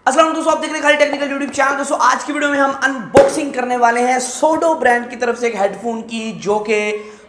अस्सलाम दोस्तों, आप देख रहे हैं खाली टेक्निकल यूट्यूब चैनल। दोस्तों आज की वीडियो में हम अनबॉक्सिंग करने वाले हैं सोडो ब्रांड की तरफ से एक हेडफोन की, जो कि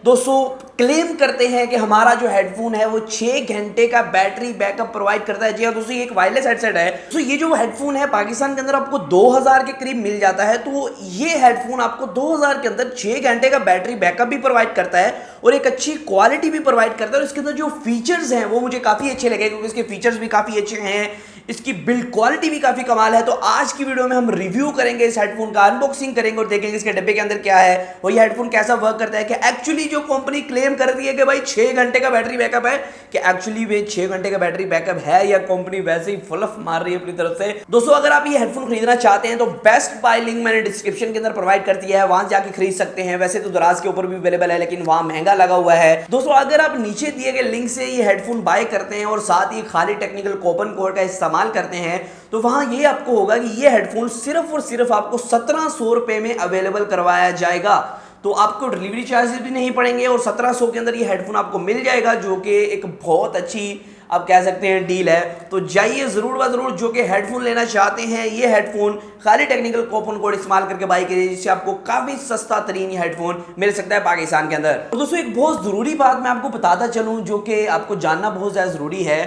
दोस्तों क्लेम करते हैं कि हमारा जो हेडफोन है वो 6 घंटे का बैटरी बैकअप प्रोवाइड करता है। जी हाँ दोस्तों, ये एक वायरलेस हेडसेट है। तो ये जो हेडफोन है पाकिस्तान के अंदर आपको 2000 के करीब मिल जाता है। तो ये हेडफोन आपको 2000 के अंदर 6 घंटे का बैटरी बैकअप भी प्रोवाइड करता है और एक अच्छी क्वालिटी भी प्रोवाइड करता है। और इसके अंदर जो फीचर्स हैं वो मुझे काफ़ी अच्छे लगे, क्योंकि इसके फीचर्स भी काफ़ी अच्छे हैं, इसकी बिल्ड क्वालिटी भी काफी कमाल है। तो आज की वीडियो में हम रिव्यू करेंगे इस हेडफोन का, अनबॉक्सिंग करेंगे और देखेंगे इसके डब्बे के अंदर क्या है और ये हेडफोन कैसा वर्क करता है। कि एक्चुअली जो कंपनी क्लेम कर रही है कि भाई 6 घंटे का बैटरी बैकअप है, कि एक्चुअली वे 6 घंटे का बैटरी बैकअप है या कंपनी वैसे ही फ्लफ मार रही है अपनी तरफ से। दोस्तों अगर आप ये हेडफोन खरीदना चाहते हैं तो बेस्ट बाय लिंक मैंने डिस्क्रिप्शन के अंदर प्रोवाइड कर दिया है, वहां जाके खरीद सकते हैं। वैसे तो दराज के ऊपर भी अवेलेबल है, लेकिन वहां महंगा लगा हुआ है। दोस्तों अगर आप नीचे दिए गए लिंक से ये हेडफोन बाय करते हैं और साथ ही खाली टेक्निकल कूपन कोड का इस्तेमाल करते हैं तो वहां ये आपको होगा कि ये हेडफोन सिर्फ और सिर्फ आपको 1700 रुपए में अवेलेबल करवाया जाएगा। तो आपको डिलीवरी चार्जेस भी नहीं पड़ेंगे और 1700 के अंदर ये हेडफोन आपको मिल जाएगा, जो कि एक बहुत अच्छी आप कह सकते हैं डील है। तो जाइए जरूर व जरूर जो कि हेडफोन लेना चाहते हैं, ये हेडफोन खाली टेक्निकल कूपन कोड इस्तेमाल करके बाय करिए, जिससे आपको काफी सस्ता तरीन हेडफोन मिल सकता है पाकिस्तान के अंदर। तो दोस्तों एक बहुत जरूरी बात मैं आपको बताता चलूं, जो कि आपको जानना बहुत ज्यादा जरूरी है।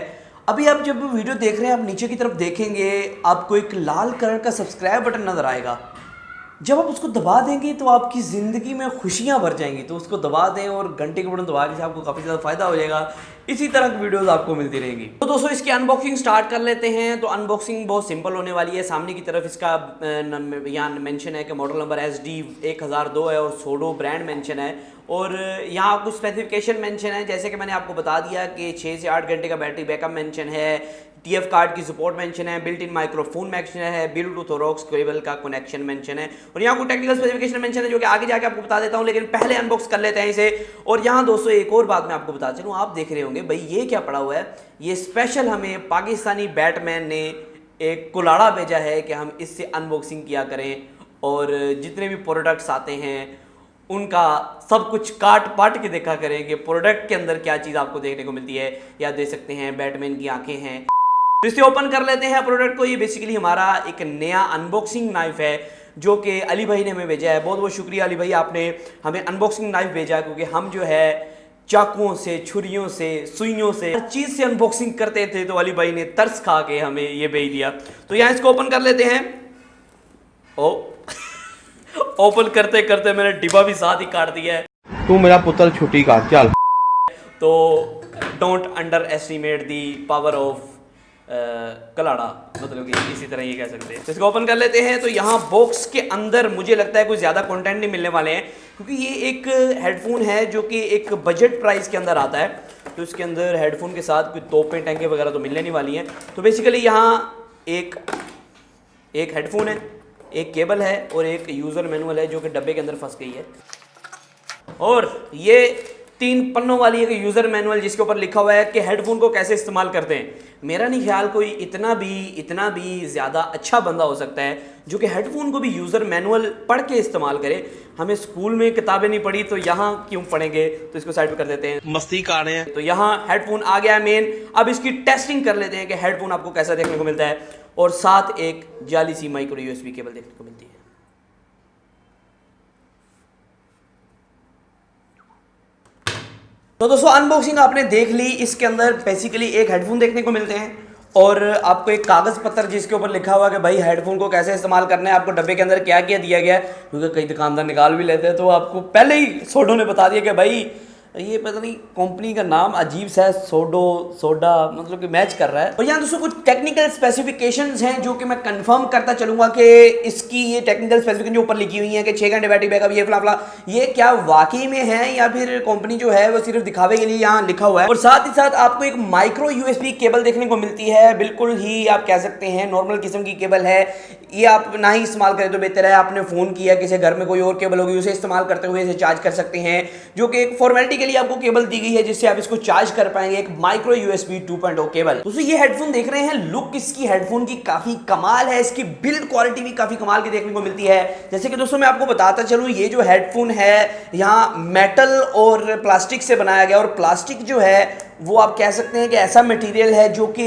अभी आप जब वीडियो देख रहे हैं, आप नीचे की तरफ देखेंगे आपको एक लाल कलर का सब्सक्राइब बटन नजर आएगा। जब आप उसको दबा देंगे तो आपकी ज़िंदगी में खुशियां भर जाएंगी। तो उसको दबा दें और घंटे के बटन दबाने से आपको काफ़ी ज़्यादा फायदा हो जाएगा। इसी तरह की वीडियोस आपको मिलती रहेंगी। तो दोस्तों इसकी अनबॉक्सिंग स्टार्ट कर लेते हैं। तो अनबॉक्सिंग बहुत सिंपल होने वाली है। सामने की तरफ इसका यहाँ मेंशन है कि मॉडल नंबर SD1002 है और सोडो ब्रांड मेंशन है। और यहाँ कुछ स्पेसिफिकेशन मेंशन है, जैसे कि मैंने आपको बता दिया कि 6 से 8 घंटे का बैटरी बैकअप मेंशन है, TF कार्ड की सपोर्ट मेंशन है, बिल्ट इन माइक्रोफोन मेंशन है, ब्लूटूथ और ऑक्स केबल का कनेक्शन मेंशन है। और यहाँ को टेक्निकल स्पेसिफिकेशन मेंशन है, जो कि आगे जाके आपको बता देता हूँ, लेकिन पहले अनबॉक्स कर लेते हैं इसे। और यहाँ दोस्तों एक और बात मैं आपको बता चलूँ, आप देख रहे होंगे भाई ये क्या पड़ा हुआ है। ये स्पेशल हमें पाकिस्तानी बैटमैन ने एक कुलाड़ा भेजा है कि हम इससे अनबॉक्सिंग किया करें और जितने भी प्रोडक्ट्स आते हैं उनका सब कुछ काट पाट के देखा करें कि प्रोडक्ट के अंदर क्या चीज़ आपको देखने को मिलती है। या देख सकते हैं बैटमैन की आंखें हैं। तो इसे ओपन कर लेते हैं प्रोडक्ट को। ये बेसिकली हमारा एक नया अनबॉक्सिंग नाइफ है, जो कि अली भाई ने हमें भेजा है। बहुत बहुत शुक्रिया अली भाई, आपने हमें अनबॉक्सिंग नाइफ भेजा, क्योंकि हम जो है चाकुओं से, छुरियों से, सुइयों से, हर चीज़ से अनबॉक्सिंग करते थे। तो अली भाई ने तरस खा के हमें ये भेज दिया। तो यहाँ इसको ओपन कर लेते हैं। ओ ओपन करते करते मैंने डिब्बा भी साथ ही काट दिया है। तू मेरा पुत्र छुट्टी का चल। तो don't underestimate the power of Kalada, मतलब कि इसी तरह ये कह सकते हैं। तो इसको ओपन कर लेते हैं। तो यहाँ बॉक्स के अंदर मुझे लगता है कुछ ज़्यादा कंटेंट नहीं मिलने वाले हैं, क्योंकि ये एक हेडफोन है जो कि एक बजट प्राइस के अंदर आता है। तो इसके अंदर हेडफोन के साथ कोई तोपें टैंके वगैरह तो मिलने नहीं वाली हैं। तो बेसिकली यहाँ एक हेडफोन है, एक केबल है और एक यूज़र मैनुअल है, जो कि डब्बे के अंदर फंस गई है। और ये 3 पन्नों वाली एक यूज़र मैनुअल, जिसके ऊपर लिखा हुआ है कि हेडफोन को कैसे इस्तेमाल करते हैं। मेरा नहीं ख्याल कोई इतना भी ज़्यादा अच्छा बंदा हो सकता है जो कि हेडफोन को भी यूज़र मैनुअल पढ़ के इस्तेमाल करे। हमें स्कूल में किताबें नहीं पढ़ी तो यहाँ क्यों पढ़ेंगे। तो इसको साइड पे कर देते हैं, मस्ती कर रहे हैं। तो यहाँ हेडफोन आ गया मेन। अब इसकी टेस्टिंग कर लेते हैं कि हेडफोन आपको कैसा देखने को मिलता है। और साथ एक जाली सी माइक्रो USB केबल देखने को मिलती है। तो दोस्तों अनबॉक्सिंग आपने देख ली। इसके अंदर बेसिकली एक हेडफोन देखने को मिलते हैं और आपको एक कागज़ पत्र जिसके ऊपर लिखा हुआ है कि भाई हेडफोन को कैसे इस्तेमाल करना है, आपको डब्बे के अंदर क्या क्या दिया गया है, क्योंकि कई दुकानदार निकाल भी लेते हैं। तो आपको पहले ही सोडो ने बता दिया कि भाई ये पता नहीं कंपनी का नाम अजीब सा है, सोडा मतलब कि मैच कर रहा है। और यहाँ दोस्तों कुछ टेक्निकल स्पेसिफिकेशंस हैं जो कि मैं कंफर्म करता चलूंगा कि इसकी ये टेक्निकल स्पेसिफिकेशन जो ऊपर लिखी हुई है कि 6 घंटे बैटरी बैकअप, ये फला ये क्या वाकई में है या फिर कंपनी जो है वो सिर्फ दिखावे के लिए यहाँ लिखा हुआ है। और साथ ही साथ आपको एक माइक्रो USB केबल देखने को मिलती है, बिल्कुल ही आप कह सकते हैं नॉर्मल किस्म की केबल है। ये आप ना ही इस्तेमाल करें तो बेहतर है। आपने फ़ोन किया, किसी घर में कोई और केबल होगी, उसे इस्तेमाल करते हुए इसे चार्ज कर सकते हैं, जो कि एक फॉर्मेलिटी के लिए आपको केबल दी गई है जिससे आप इसको चार्ज कर पाएंगे। एक माइक्रो USB 2.0 केबल। दोस्तों ये हेडफोन देख रहे हैं, लुक इसकी हेडफोन की काफी कमाल है। इसकी बिल्ड क्वालिटी भी काफी कमाल की देखने को मिलती है। जैसे कि दोस्तों मैं आपको बताता चलूं, ये जो हेडफोन है यहाँ मेटल और प्लास्टिक से बनाया गया, और प्लास्टिक जो है वो आप कह सकते हैं कि ऐसा मटेरियल है जो कि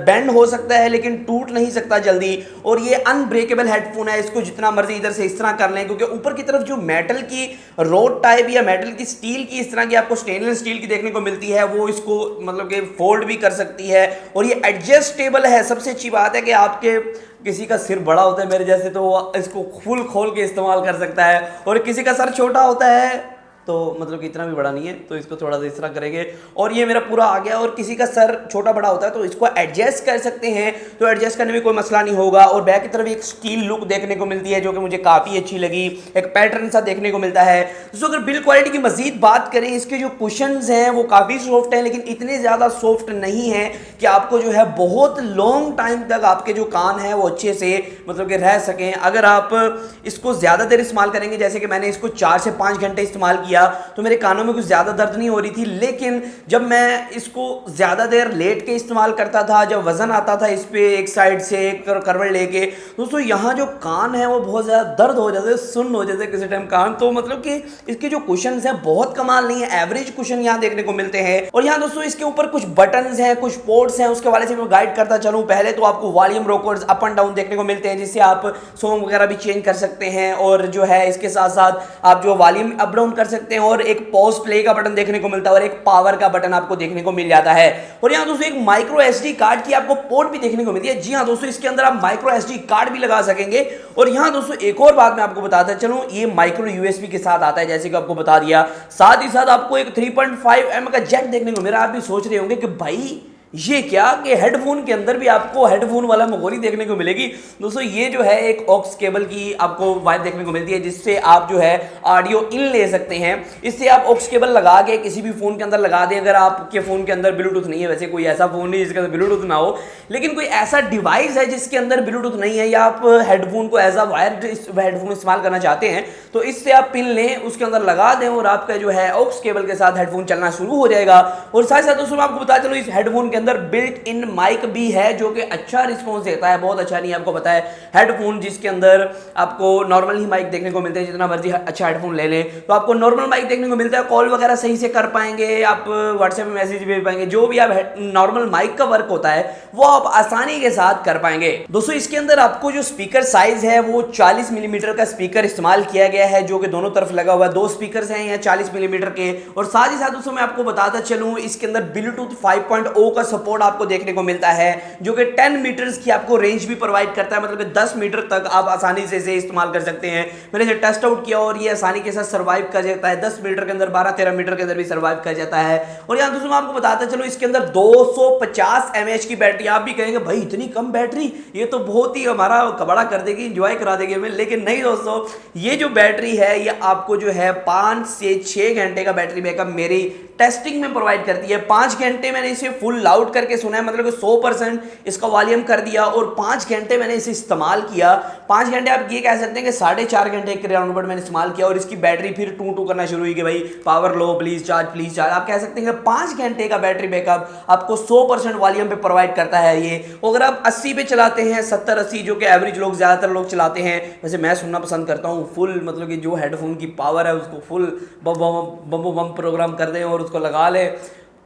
बेंड हो सकता है लेकिन टूट नहीं सकता जल्दी, और ये अनब्रेकेबल हेडफोन है। इसको जितना मर्जी इधर से इस तरह कर लें, क्योंकि ऊपर की तरफ जो मेटल की रोड टाइप या मेटल की स्टील की इस तरह की आपको स्टेनलेस स्टील की देखने को मिलती है, वो इसको मतलब कि फोल्ड भी कर सकती है और ये एडजस्टेबल है। सबसे अच्छी बात है कि आपके किसी का सिर बड़ा होता है मेरे जैसे, तो वो इसको फुल खोल के इस्तेमाल कर सकता है, और किसी का सर छोटा होता है तो मतलब कि इतना भी बड़ा नहीं है तो इसको थोड़ा सा इस तरह करेंगे और ये मेरा पूरा आ गया। और किसी का सर छोटा बड़ा होता है तो इसको एडजस्ट कर सकते हैं, तो एडजस्ट करने में कोई मसला नहीं होगा। और बैक की तरफ एक स्टील लुक देखने को मिलती है जो कि मुझे काफ़ी अच्छी लगी, एक पैटर्न सा देखने को मिलता है। दोस्तों अगर बिल्ड क्वालिटी की मजीद बात करें, इसके जो कुशन्स हैं वो काफ़ी सॉफ्ट हैं, लेकिन इतने ज़्यादा सॉफ्ट नहीं है कि आपको जो है बहुत लॉन्ग टाइम तक आपके जो कान हैं वो अच्छे से मतलब कि रह सकें। अगर आप इसको ज़्यादा देर इस्तेमाल करेंगे, जैसे कि मैंने इसको 4 से 5 घंटे इस्तेमाल किया तो मेरे कानों में कुछ ज़्यादा दर्द नहीं हो रही थी, लेकिन जब मैं इसको ज़्यादा देर लेट के इस्तेमाल करता था, जब वज़न आता था इस पर एक साइड से करवट लेके, दोस्तों यहाँ जो कान है वो बहुत ज़्यादा दर्द हो जाते, सुन्न हो जाते किसी टाइम कान। तो मतलब कि इसके जो कुशन्स हैं बहुत कमाल नहीं है, एवरेज कुशन यहाँ देखने को मिलते हैं। और यहाँ दोस्तों इसके ऊपर कुछ बटन्स हैं, कुछ पोर्ट्स हैं, उसके वाले से मैं गाइड करता चलूँ। पहले तो आपको volume rockers up and down देखने को मिलते हैं, जिससे आप सॉन्ग वगैरह भी चेंज कर सकते हैं, और जो है इसके साथ साथ आप जो वॉल्यूम अप डाउन कर सकते हैं, और एक पॉज प्ले का बटन देखने को मिलता है, और एक पावर का बटन आपको देखने को मिल जाता है। और यहाँ दोस्तों एक माइक्रो एसडी कार्ड की आपको पोर्ट भी देखने को मिलती है। जी हाँ दोस्तों, इसके अंदर आप माइक्रो एसडी कार्ड भी लगा सकेंगे। और यहाँ दोस्तों एक और बात मैं आपको बताता चलूं, ये माइक्रो यूएसबी के साथ आता है जैसे कि आपको बता दिया। साथ ही साथ आपको एक 3.5mm का जैक देखने को मिल रहा है। आप भी सोच रहे होंगे कि भाई ये क्या कि हेडफोन के अंदर भी आपको हेडफोन वाला मगोरी देखने को मिलेगी। दोस्तों ये जो है एक ऑक्स केबल की आपको वायर देखने को मिलती है, जिससे आप जो है ऑडियो इन ले सकते हैं। इससे आप ऑक्स केबल लगा के किसी भी फोन के अंदर लगा दें। अगर आपके फोन के अंदर ब्लूटूथ नहीं है, वैसे कोई ऐसा फोन नहीं जिसके अंदर ब्लूटूथ ना हो, लेकिन कोई ऐसा डिवाइस है जिसके अंदर ब्लूटूथ नहीं है, या आप हेडफोन को एज अ वायर हेडफोन इस्तेमाल करना चाहते हैं, तो इससे आप पिन लें, उसके अंदर लगा दें और आपका जो है ऑक्स केबल के साथ हेडफोन चलना शुरू हो जाएगा। और साथ साथ दोस्तों मैं आपको बता चलूं, इस हेडफोन के अंदर बिल्ट इन माइक भी है जो कि अच्छा रिस्पॉन्स देता है, बहुत अच्छा नहीं आपको पता है। हेडफोन जिसके अंदर आपको नॉर्मल ही माइक देखने को मिलते हैं, जितना मर्जी अच्छा हेडफोन ले लें तो आपको नॉर्मल माइक देखने को मिलता है, कॉल वगैरह सही से कर पाएंगे, आप व्हाट्सएप में मैसेज भेज पाएंगे, जो भी आप नॉर्मल माइक का वर्क होता है वो आप आसानी के साथ कर पाएंगे। दोस्तों इसके अंदर आपको जो स्पीकर साइज है वो 40 मिलीमीटर का स्पीकर इस्तेमाल किया गया है, जो कि दोनों तरफ लगा हुआ है। 2 स्पीकर हैं यहाँ 40 मिलीमीटर के। और साथ ही साथ दोस्तों मैं आपको बताता चलूं, इसके अंदर ब्लूटूथ 5.0 का सपोर्ट आपको देखने को मिलता है, जो कि 10 मीटर्स की आपको रेंज भी प्रोवाइड करता है, मतलब कि 10 मीटर तक आप आसानी से इसे इस्तेमाल कर सकते हैं। मैंने इसे टेस्ट आउट किया और ये आसानी के साथ सर्वाइव कर जाता है, 10 मीटर के अंदर 12-13 मीटर के अंदर भी सर्वाइव कर जाता है। और यहाँ दोस्तों मैं आपको बताता चलो, इसके अंदर 250 mAh की बैटरी। आप भी कहेंगे भाई इतनी कम बैटरी, ये तो बहुत ही हमारा कबाड़ा कर देगी, इंजॉय करा देगी हमें, लेकिन नहीं दोस्तों, ये जो बैटरी है ये आपको जो है 5 से 6 घंटे का बैटरी बैकअप मेरी टेस्टिंग में प्रोवाइड करती है। 5 घंटे मैंने इसे फुल लाउड करके सुना है, मतलब कि 100% इसका वॉल्यूम कर दिया, और 5 घंटे मैंने इसे इस्तेमाल किया। 5 घंटे आप ये कह सकते हैं कि 4.5 घंटे के राउंड अबाउट मैंने इस्तेमाल किया, और इसकी बैटरी फिर टू करना शुरू हुई कि भाई पावर लो, प्लीज चार्ज। आप कह सकते हैं कि 5 घंटे का बैटरी बैकअप आपको 100% वॉल्यूम पे प्रोवाइड करता है ये। अगर आप 80 पे चलाते हैं, 70-80 जो कि एवरेज लोग ज़्यादातर लोग चलाते हैं, वैसे मैं सुनना पसंद करता हूँ फुल, मतलब कि जो हेडफोन की पावर है उसको फुल बम प्रोग्राम कर दें और उसको लगा ले,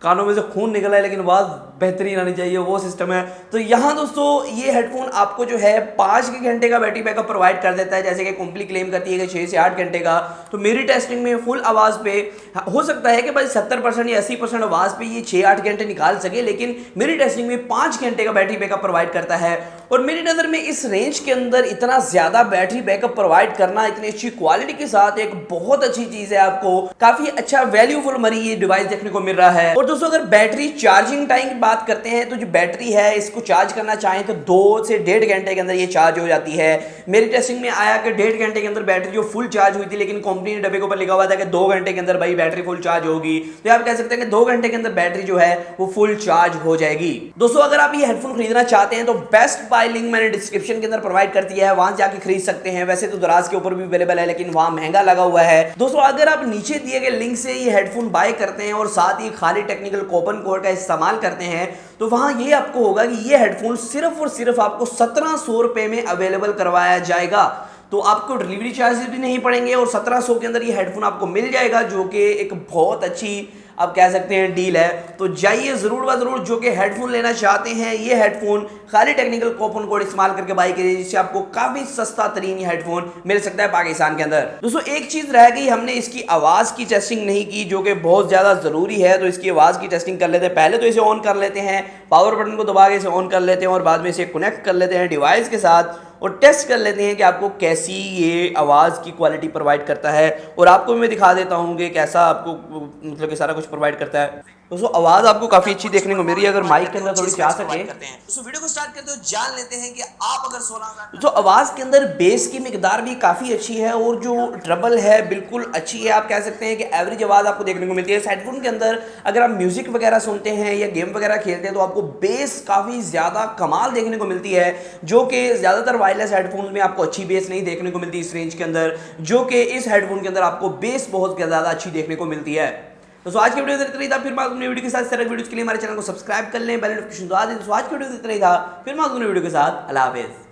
कानों में से खून निकला है लेकिन आवाज़ बेहतरीन आनी चाहिए, वो सिस्टम है। तो यहाँ दोस्तों ये हेडफोन आपको जो है 5 घंटे का बैटरी बैकअप प्रोवाइड कर देता है, जैसे कि कंपनी क्लेम करती है कि 6 से 8 घंटे का। तो मेरी टेस्टिंग में फुल आवाज़ पे हो सकता है कि भाई 70% या 80% आवाज़ पे ये 6-8 घंटे निकाल सके, लेकिन मेरी टेस्टिंग में 5 घंटे का बैटरी बैकअप प्रोवाइड करता है। और मेरी नज़र में इस रेंज के अंदर इतना ज़्यादा बैटरी बैकअप प्रोवाइड करना इतनी अच्छी क्वालिटी के साथ एक बहुत अच्छी चीज़ है, आपको काफ़ी अच्छा वैल्यू फॉर मनी ये डिवाइस देखने को मिल रहा है। और दोस्तों अगर बैटरी चार्जिंग टाइम की बात करते हैं, तो जो बैटरी है इसको चार्ज करना चाहें तो 2 से 1.5 घंटे के अंदर ये चार्ज हो जाती है। मेरी टेस्टिंग में आया कि 1.5 घंटे के अंदर बैटरी जो फुल चार्ज हुई थी, लेकिन कंपनी ने डब्बे के ऊपर लिखा हुआ था कि 2 घंटे के अंदर भाई बैटरी फुल चार्ज होगी। तो आप कह सकते हैं कि 2 घंटे के अंदर बैटरी जो है वो फुल चार्ज हो जाएगी। दोस्तों अगर आप ये हेडफोन खरीदना चाहते हैं तो बेस्ट बाय लिंक मैंने डिस्क्रिप्शन के अंदर प्रोवाइड कर दिया है, वहां जाके खरीद सकते हैं। वैसे तो दराज के ऊपर भी अवेलेबल है, लेकिन वहां महंगा लगा हुआ है। दोस्तों अगर आप नीचे दिए गए लिंक से ये हेडफोन बाय करते हैं और साथ ही खाली टेक्निकल कूपन कोड का इस्तेमाल करते हैं, तो वहां ये आपको होगा कि ये हेडफोन सिर्फ और सिर्फ आपको 1700 रुपए में अवेलेबल करवाया जाएगा। तो आपको डिलीवरी चार्जेस भी नहीं पड़ेंगे और 1700 के अंदर ये हेडफोन आपको मिल जाएगा, जो कि एक बहुत अच्छी आप कह सकते हैं डील है। तो जाइए ज़रूर व ज़रूर जो कि हेडफोन लेना चाहते हैं, ये हेडफोन खाली टेक्निकल कूपन कोड इस्तेमाल करके बाई करिए, जिससे आपको काफ़ी सस्ता तरीन ये हेडफोन मिल सकता है पाकिस्तान के अंदर। दोस्तों एक चीज़ रह गई, हमने इसकी आवाज़ की टेस्टिंग नहीं की, जो कि बहुत ज़्यादा ज़रूरी है। तो इसकी आवाज़ की टेस्टिंग कर लेते हैं। पहले तो इसे ऑन कर लेते हैं, पावर बटन को दबा के इसे ऑन कर लेते हैं और बाद में इसे कनेक्ट कर लेते हैं डिवाइस के साथ और टेस्ट कर लेते हैं कि आपको कैसी ये आवाज़ की क्वालिटी प्रोवाइड करता है। और आपको मैं दिखा देता हूँ कि कैसा आपको मतलब कि सारा कुछ प्रोवाइड करता है। दोस्तों आवाज़ आपको काफ़ी अच्छी देखने को मिल रही है, अगर माइक के अंदर थोड़ी सी आ सके। दोस्तों वीडियो को स्टार्ट करते हो जान लेते हैं कि आप अगर 16 तो आवाज़ के अंदर बेस की मिकदार भी काफ़ी अच्छी है और जो ट्रबल है बिल्कुल अच्छी है। आप कह सकते हैं कि एवरेज आवाज़ आपको देखने को मिलती है। इस हेडफोन के अंदर अगर आप म्यूजिक वगैरह सुनते हैं या गेम वगैरह खेलते हैं तो आपको बेस काफ़ी ज़्यादा कमाल देखने को मिलती है, जो कि ज़्यादातर वायरलेस हेडफोन में आपको अच्छी बेस नहीं देखने को मिलती इस रेंज के अंदर, जो कि इस हेडफोन के अंदर आपको बेस बहुत ज़्यादा अच्छी देखने को मिलती है। तो आज की वीडियो इतना ही था। फिर मैं अपनी वीडियो के साथ तरह वीडियोस के लिए हमारे चैनल को सब्सक्राइब कर लें, बेल नोटिफिकेशन दबा दें। तो आज की वीडियो इतना ही था। फिर मैं अपनी वीडियो के साथ अल्लाह हाफिज़।